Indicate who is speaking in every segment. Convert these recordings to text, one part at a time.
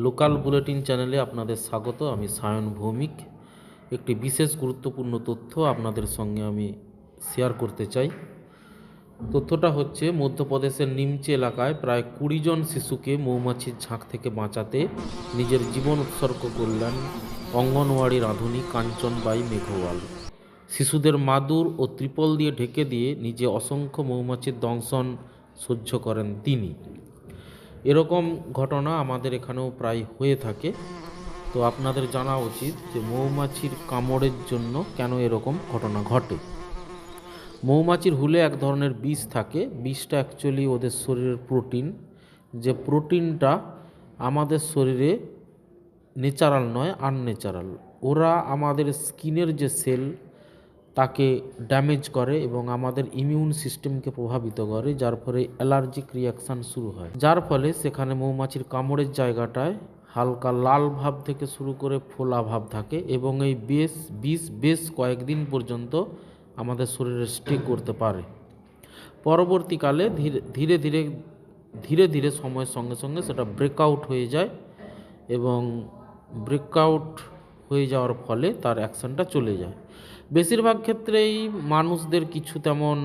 Speaker 1: Local bulletin চ্যানেলে আপনাদের স্বাগত। আমি সায়ন ভৌমিক। একটি বিশেষ গুরুত্বপূর্ণ তথ্য আপনাদের সঙ্গে আমি শেয়ার করতে চাই। তথ্যটা হচ্ছে, মধ্যপ্রদেশের নিমচে এলাকায় প্রায় 20 জন শিশুকে মৌমাছির ঝাঁক থেকে বাঁচাতে নিজের জীবন উৎসর্গ করলেন অঙ্গনওয়াড়ি রাঁধুনি কাঞ্চনবাই মেঘওয়াল। শিশুদের মাদুর ও ত্রিপল দিয়ে ঢেকে দিয়ে নিজে অসংখ্য মৌমাছির দংশন সহ্য করেন তিনি। এরকম ঘটনা আমাদের এখানেও প্রায় হয়ে থাকে। তো আপনাদের জানা উচিত যে মৌমাছির কামড়ের জন্য কেন এরকম ঘটনা ঘটে। মৌমাছির হুলে এক ধরনের বিষ থাকে। বিষটা অ্যাকচুয়ালি ওদের শরীরের প্রোটিন, যে প্রোটিনটা আমাদের শরীরে ন্যাচারাল নয়, আনন্যাচারাল। ওরা আমাদের স্কিনের যে সেল তাকে ড্যামেজ করে এবং আমাদের ইমিউন সিস্টেমকে প্রভাবিত করে, যার ফলে অ্যালার্জিক রিয়াকশান শুরু হয়। যার ফলে সেখানে মৌমাছির কামড়ের জায়গাটায় হালকা লাল ভাব থেকে শুরু করে ফোলা ভাব থাকে এবং এই বিষ বেশ কয়েকদিন পর্যন্ত আমাদের শরীরে স্টে করতে পারে। পরবর্তীকালে ধীরে ধীরে সময়ের সঙ্গে সঙ্গে সেটা ব্রেকআউট হয়ে যায় এবং ব্রেকআউট হয়ে যাওয়ার ফলে তার অ্যাকশানটা চলে যায়। বেশিরভাগ ক্ষেত্রেই মানুষদের কিছু তেমন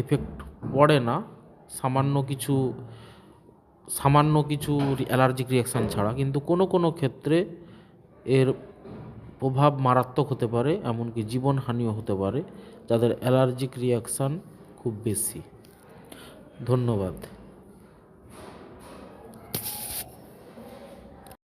Speaker 1: এফেক্ট পড়ে না, সামান্য কিছু অ্যালার্জিক রিয়াকশান ছাড়া। কিন্তু কোনো কোনো ক্ষেত্রে এর প্রভাব মারাত্মক হতে পারে, এমনকি জীবনহানিও হতে পারে যাদের অ্যালার্জিক রিয়াকশান খুব বেশি। ধন্যবাদ।